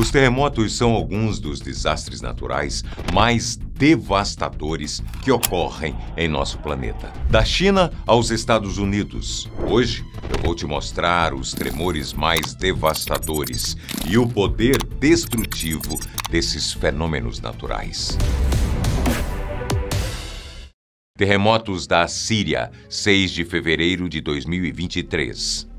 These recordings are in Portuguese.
Os terremotos são alguns dos desastres naturais mais devastadores que ocorrem em nosso planeta. Da China aos Estados Unidos. Hoje eu vou te mostrar os tremores mais devastadores e o poder destrutivo desses fenômenos naturais. Terremotos da Síria, 6 de fevereiro de 2023.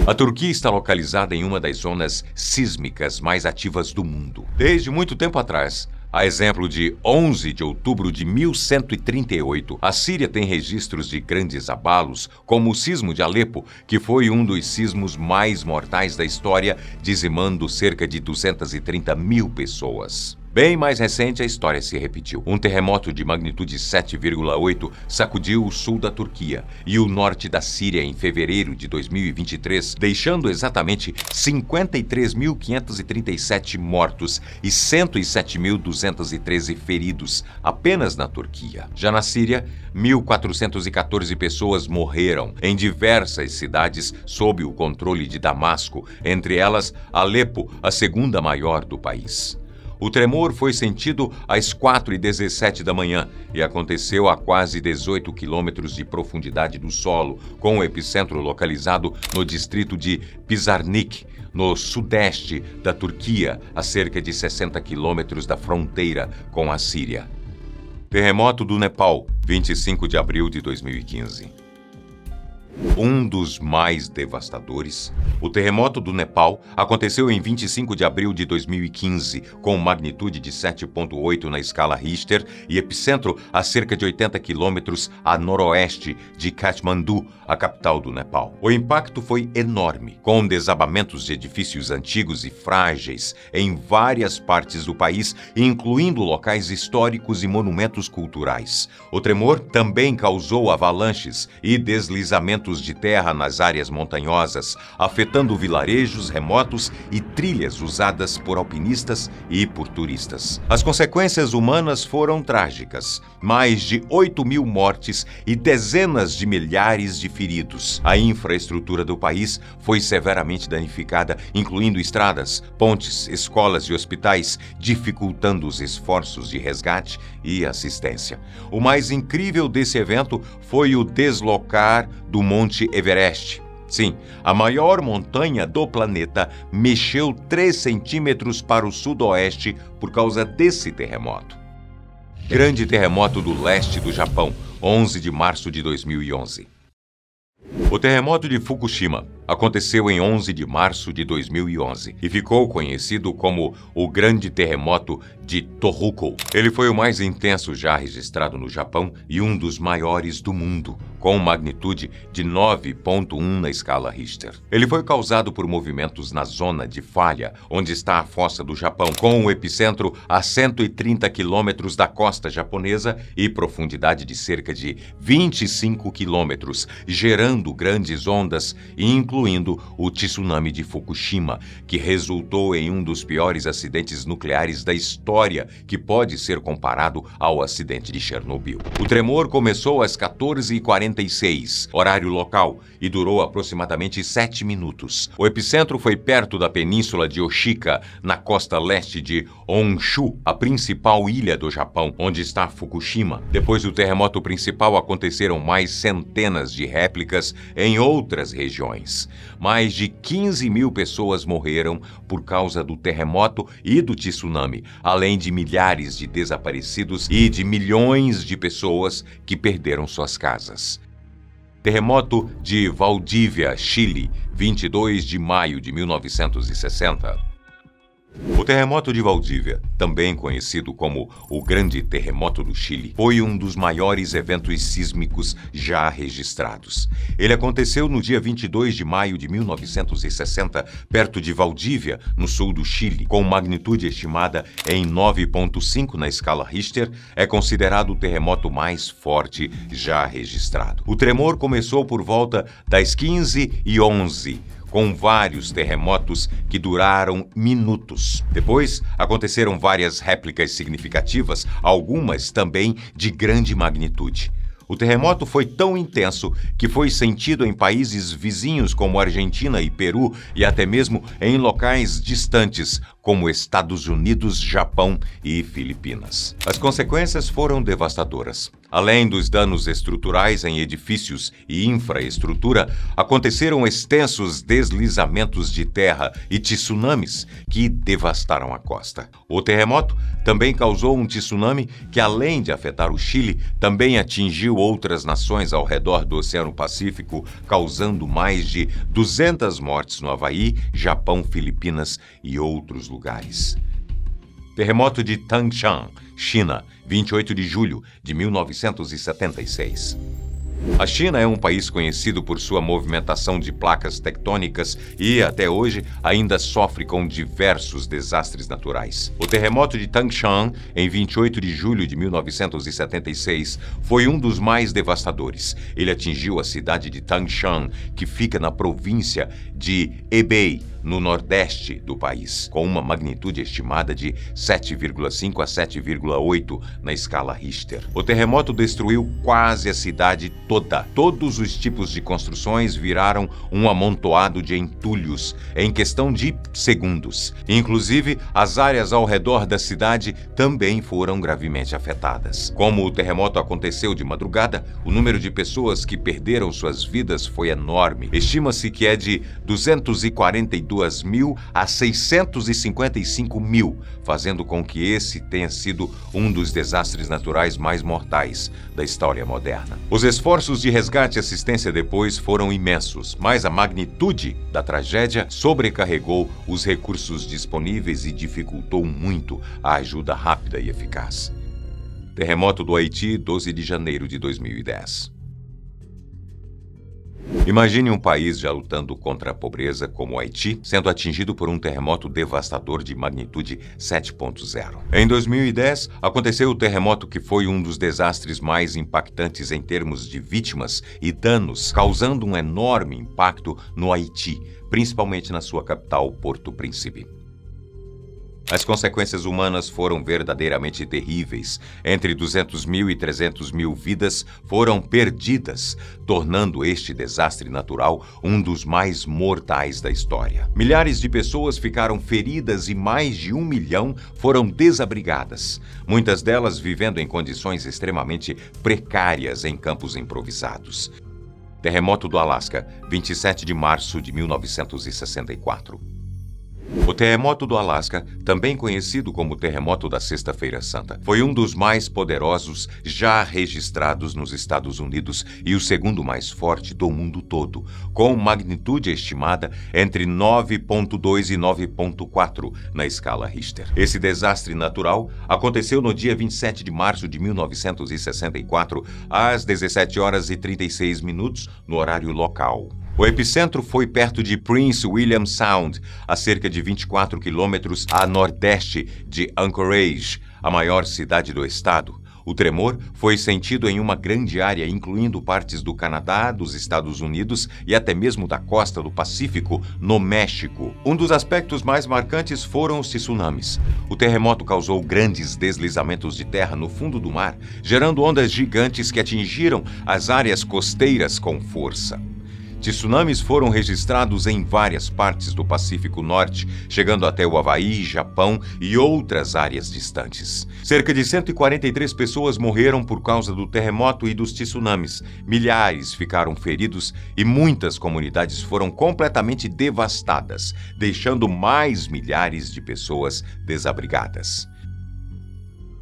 A Turquia está localizada em uma das zonas sísmicas mais ativas do mundo. Desde muito tempo atrás, a exemplo de 11 de outubro de 1138, a Síria tem registros de grandes abalos, como o sismo de Alepo, que foi um dos sismos mais mortais da história, dizimando cerca de 230 mil pessoas. Bem mais recente, a história se repetiu. Um terremoto de magnitude 7,8 sacudiu o sul da Turquia e o norte da Síria em fevereiro de 2023, deixando exatamente 53.537 mortos e 107.213 feridos apenas na Turquia. Já na Síria, 1.414 pessoas morreram em diversas cidades sob o controle de Damasco, entre elas Alepo, a segunda maior do país. O tremor foi sentido às 4h17 da manhã e aconteceu a quase 18 quilômetros de profundidade do solo, com o epicentro localizado no distrito de Pazarnik, no sudeste da Turquia, a cerca de 60 quilômetros da fronteira com a Síria. Terremoto do Nepal, 25 de abril de 2015. Um dos mais devastadores, o terremoto do Nepal aconteceu em 25 de abril de 2015, com magnitude de 7,8 na escala Richter e epicentro a cerca de 80 quilômetros a noroeste de Kathmandu, a capital do Nepal. O impacto foi enorme, com desabamentos de edifícios antigos e frágeis em várias partes do país, incluindo locais históricos e monumentos culturais. O tremor também causou avalanches e deslizamentos de terra nas áreas montanhosas, afetando vilarejos remotos e trilhas usadas por alpinistas e por turistas. As consequências humanas foram trágicas. Mais de 8.000 mortes e dezenas de milhares de feridos. A infraestrutura do país foi severamente danificada, incluindo estradas, pontes, escolas e hospitais, dificultando os esforços de resgate e assistência. O mais incrível desse evento foi o deslocar do Monte Everest. Sim, a maior montanha do planeta mexeu 3 centímetros para o sudoeste por causa desse terremoto. Grande terremoto do leste do Japão, 11 de março de 2011. O terremoto de Fukushima aconteceu em 11 de março de 2011 e ficou conhecido como o Grande Terremoto de Tohoku. Ele foi o mais intenso já registrado no Japão e um dos maiores do mundo, com magnitude de 9,1 na escala Richter. Ele foi causado por movimentos na zona de falha, onde está a fossa do Japão, com o epicentro a 130 quilômetros da costa japonesa e profundidade de cerca de 25 quilômetros, gerando grandes ondas, incluindo o tsunami de Fukushima, que resultou em um dos piores acidentes nucleares da história, que pode ser comparado ao acidente de Chernobyl. O tremor começou às 14h46, horário local, e durou aproximadamente 7 minutos. O epicentro foi perto da península de Oshika, na costa leste de Honshu, a principal ilha do Japão, onde está Fukushima. Depois do terremoto principal, aconteceram mais centenas de réplicas em outras regiões. Mais de 15.000 pessoas morreram por causa do terremoto e do tsunami, além de milhares de desaparecidos e de milhões de pessoas que perderam suas casas. Terremoto de Valdívia, Chile, 22 de maio de 1960. O terremoto de Valdívia, também conhecido como o Grande Terremoto do Chile, foi um dos maiores eventos sísmicos já registrados. Ele aconteceu no dia 22 de maio de 1960, perto de Valdívia, no sul do Chile, com magnitude estimada em 9,5 na escala Richter. É considerado o terremoto mais forte já registrado. O tremor começou por volta das 15h11, com vários terremotos que duraram minutos. Depois, aconteceram várias réplicas significativas, algumas também de grande magnitude. O terremoto foi tão intenso que foi sentido em países vizinhos como Argentina e Peru e até mesmo em locais distantes como Estados Unidos, Japão e Filipinas. As consequências foram devastadoras. Além dos danos estruturais em edifícios e infraestrutura, aconteceram extensos deslizamentos de terra e tsunamis que devastaram a costa. O terremoto também causou um tsunami que, além de afetar o Chile, também atingiu outras nações ao redor do Oceano Pacífico, causando mais de 200 mortes no Havaí, Japão, Filipinas e outros lugares. Terremoto de Tangshan, China, 28 de julho de 1976. A China é um país conhecido por sua movimentação de placas tectônicas e, até hoje, ainda sofre com diversos desastres naturais. O terremoto de Tangshan, em 28 de julho de 1976, foi um dos mais devastadores. Ele atingiu a cidade de Tangshan, que fica na província de Hebei, no nordeste do país, com uma magnitude estimada de 7,5 a 7,8 na escala Richter. O terremoto destruiu quase a cidade toda. Todos os tipos de construções viraram um amontoado de entulhos em questão de segundos. Inclusive, as áreas ao redor da cidade também foram gravemente afetadas. Como o terremoto aconteceu de madrugada, o número de pessoas que perderam suas vidas foi enorme. Estima-se que é de 242 mil a 655 mil, fazendo com que esse tenha sido um dos desastres naturais mais mortais da história moderna. Os esforços de resgate e assistência depois foram imensos, mas a magnitude da tragédia sobrecarregou os recursos disponíveis e dificultou muito a ajuda rápida e eficaz. Terremoto do Haiti, 12 de janeiro de 2010. Imagine um país já lutando contra a pobreza como o Haiti, sendo atingido por um terremoto devastador de magnitude 7.0. Em 2010, aconteceu o terremoto que foi um dos desastres mais impactantes em termos de vítimas e danos, causando um enorme impacto no Haiti, principalmente na sua capital, Porto Príncipe. As consequências humanas foram verdadeiramente terríveis. Entre 200 mil e 300 mil vidas foram perdidas, tornando este desastre natural um dos mais mortais da história. Milhares de pessoas ficaram feridas e mais de 1 milhão foram desabrigadas, muitas delas vivendo em condições extremamente precárias em campos improvisados. Terremoto do Alasca, 27 de março de 1964. O terremoto do Alasca, também conhecido como terremoto da Sexta-feira Santa, foi um dos mais poderosos já registrados nos Estados Unidos e o segundo mais forte do mundo todo, com magnitude estimada entre 9,2 e 9,4 na escala Richter. Esse desastre natural aconteceu no dia 27 de março de 1964, às 17 horas e 36 minutos, no horário local. O epicentro foi perto de Prince William Sound, a cerca de 24 quilômetros a nordeste de Anchorage, a maior cidade do estado. O tremor foi sentido em uma grande área, incluindo partes do Canadá, dos Estados Unidos e até mesmo da costa do Pacífico, no México. Um dos aspectos mais marcantes foram os tsunamis. O terremoto causou grandes deslizamentos de terra no fundo do mar, gerando ondas gigantes que atingiram as áreas costeiras com força. Tsunamis foram registrados em várias partes do Pacífico Norte, chegando até o Havaí, Japão e outras áreas distantes. Cerca de 143 pessoas morreram por causa do terremoto e dos tsunamis. Milhares ficaram feridos e muitas comunidades foram completamente devastadas, deixando mais milhares de pessoas desabrigadas.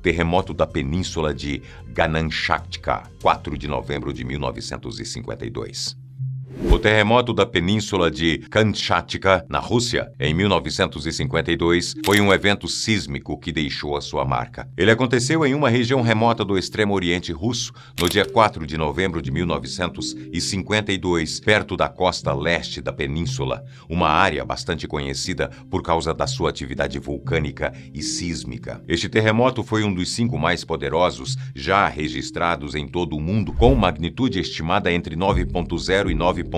Terremoto da Península de Gananchatka, 4 de novembro de 1952. O terremoto da Península de Kamchatka, na Rússia, em 1952, foi um evento sísmico que deixou a sua marca. Ele aconteceu em uma região remota do extremo oriente russo, no dia 4 de novembro de 1952, perto da costa leste da península, uma área bastante conhecida por causa da sua atividade vulcânica e sísmica. Este terremoto foi um dos 5 mais poderosos já registrados em todo o mundo, com magnitude estimada entre 9,0 e 9,3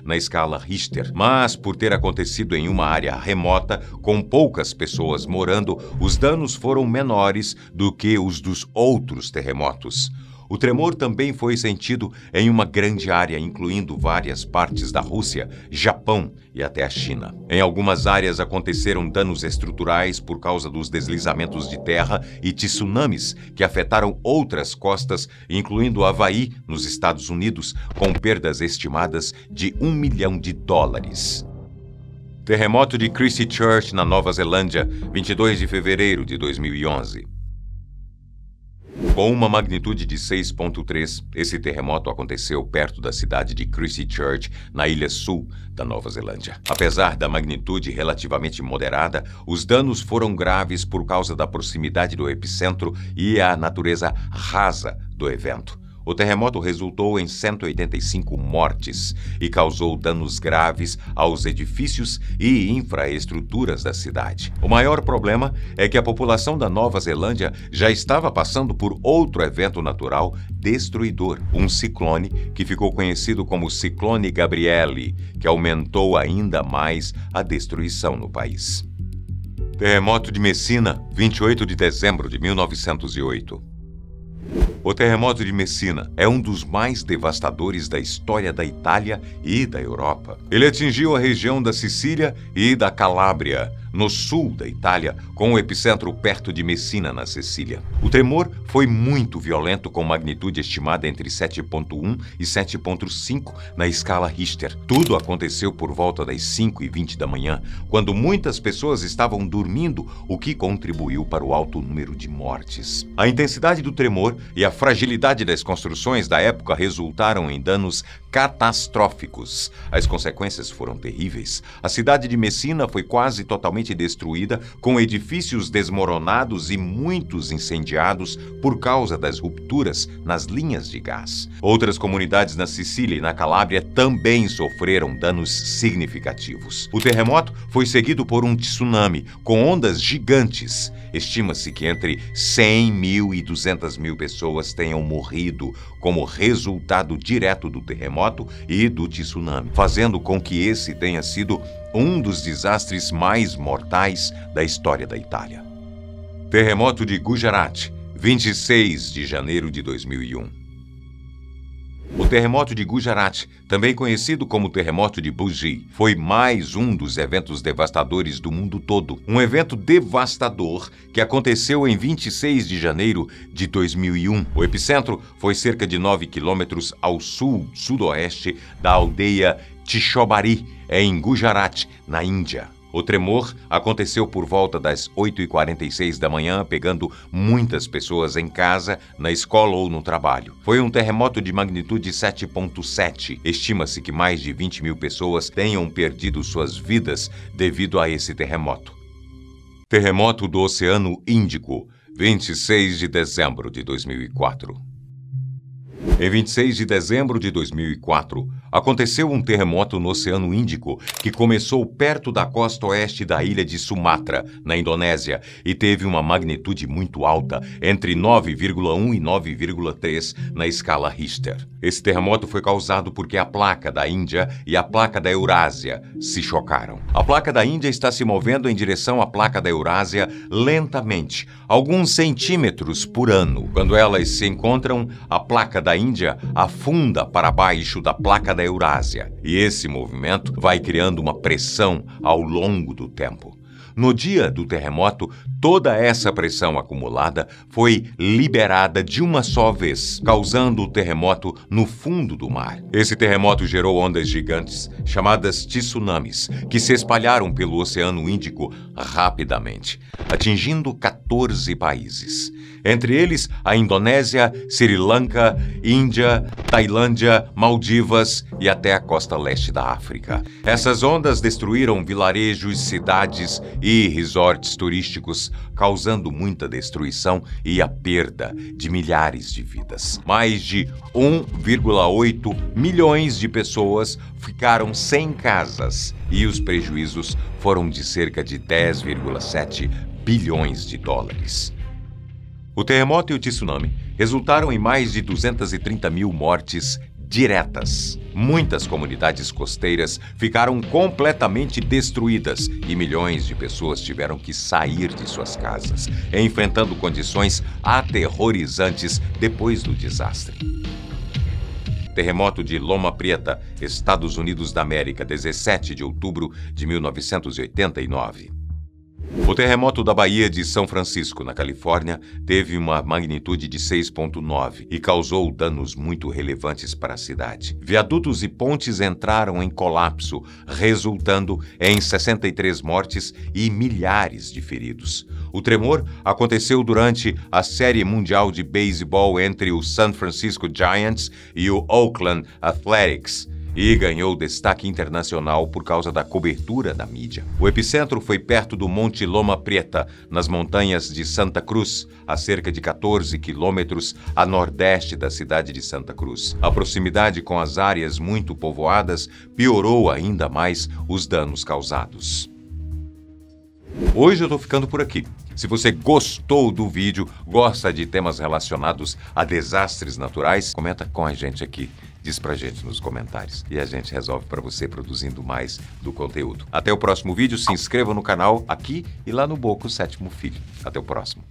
na escala Richter, mas por ter acontecido em uma área remota, com poucas pessoas morando, os danos foram menores do que os dos outros terremotos. O tremor também foi sentido em uma grande área, incluindo várias partes da Rússia, Japão e até a China. Em algumas áreas aconteceram danos estruturais por causa dos deslizamentos de terra e tsunamis que afetaram outras costas, incluindo o Havaí, nos Estados Unidos, com perdas estimadas de $1 milhão. Terremoto de Christchurch, na Nova Zelândia, 22 de fevereiro de 2011. Com uma magnitude de 6,3, esse terremoto aconteceu perto da cidade de Christchurch, na ilha sul da Nova Zelândia. Apesar da magnitude relativamente moderada, os danos foram graves por causa da proximidade do epicentro e a natureza rasa do evento. O terremoto resultou em 185 mortes e causou danos graves aos edifícios e infraestruturas da cidade. O maior problema é que a população da Nova Zelândia já estava passando por outro evento natural destruidor, um ciclone que ficou conhecido como Ciclone Gabrielle, que aumentou ainda mais a destruição no país. Terremoto de Messina, 28 de dezembro de 1908. O terremoto de Messina é um dos mais devastadores da história da Itália e da Europa. Ele atingiu a região da Sicília e da Calábria, no sul da Itália, com o epicentro perto de Messina, na Sicília. O tremor foi muito violento, com magnitude estimada entre 7,1 e 7,5 na escala Richter. Tudo aconteceu por volta das 5h20 da manhã, quando muitas pessoas estavam dormindo, o que contribuiu para o alto número de mortes. A intensidade do tremor e a fragilidade das construções da época resultaram em danos catastróficos. As consequências foram terríveis. A cidade de Messina foi quase totalmente destruída, com edifícios desmoronados e muitos incendiados por causa das rupturas nas linhas de gás. Outras comunidades na Sicília e na Calábria também sofreram danos significativos. O terremoto foi seguido por um tsunami com ondas gigantes. Estima-se que entre 100 mil e 200 mil pessoas tenham morrido como resultado direto do terremoto e do tsunami, fazendo com que esse tenha sido um dos desastres mais mortais da história da Itália. Terremoto de Gujarat, 26 de janeiro de 2001. O terremoto de Gujarat, também conhecido como terremoto de Bhuj, foi mais um dos eventos devastadores do mundo todo. Um evento devastador que aconteceu em 26 de janeiro de 2001. O epicentro foi cerca de 9 quilômetros ao sul-sudoeste da aldeia Tichobari, em Gujarat, na Índia. O tremor aconteceu por volta das 8h46 da manhã, pegando muitas pessoas em casa, na escola ou no trabalho. Foi um terremoto de magnitude 7,7. Estima-se que mais de 20 mil pessoas tenham perdido suas vidas devido a esse terremoto. Terremoto do Oceano Índico, 26 de dezembro de 2004. Em 26 de dezembro de 2004, aconteceu um terremoto no Oceano Índico que começou perto da costa oeste da ilha de Sumatra, na Indonésia, e teve uma magnitude muito alta, entre 9,1 e 9,3 na escala Richter. Esse terremoto foi causado porque a placa da Índia e a placa da Eurásia se chocaram. A placa da Índia está se movendo em direção à placa da Eurásia lentamente, alguns centímetros por ano. Quando elas se encontram, a placa da Índia afunda para baixo da placa da Eurásia, e esse movimento vai criando uma pressão ao longo do tempo. No dia do terremoto, toda essa pressão acumulada foi liberada de uma só vez, causando o terremoto no fundo do mar. Esse terremoto gerou ondas gigantes, chamadas tsunamis, que se espalharam pelo Oceano Índico rapidamente, atingindo 14 países. Entre eles, a Indonésia, Sri Lanka, Índia, Tailândia, Maldivas e até a costa leste da África. Essas ondas destruíram vilarejos, cidades e resorts turísticos, causando muita destruição e a perda de milhares de vidas. Mais de 1,8 milhões de pessoas ficaram sem casas e os prejuízos foram de cerca de 10,7 bilhões de dólares. O terremoto e o tsunami resultaram em mais de 230 mil mortes diretas. Muitas comunidades costeiras ficaram completamente destruídas e milhões de pessoas tiveram que sair de suas casas, enfrentando condições aterrorizantes depois do desastre. Terremoto de Loma Prieta, Estados Unidos da América, 17 de outubro de 1989. O terremoto da Baía de São Francisco, na Califórnia, teve uma magnitude de 6,9 e causou danos muito relevantes para a cidade. Viadutos e pontes entraram em colapso, resultando em 63 mortes e milhares de feridos. O tremor aconteceu durante a Série Mundial de Beisebol entre o San Francisco Giants e o Oakland Athletics, e ganhou destaque internacional por causa da cobertura da mídia. O epicentro foi perto do Monte Loma Prieta, nas montanhas de Santa Cruz, a cerca de 14 quilômetros a nordeste da cidade de Santa Cruz. A proximidade com as áreas muito povoadas piorou ainda mais os danos causados. Hoje eu tô ficando por aqui. Se você gostou do vídeo, gosta de temas relacionados a desastres naturais, comenta com a gente aqui. Diz pra gente nos comentários e a gente resolve para você produzindo mais do conteúdo. Até o próximo vídeo, se inscreva no canal aqui e lá no Boco Sétimo Filho. Até o próximo.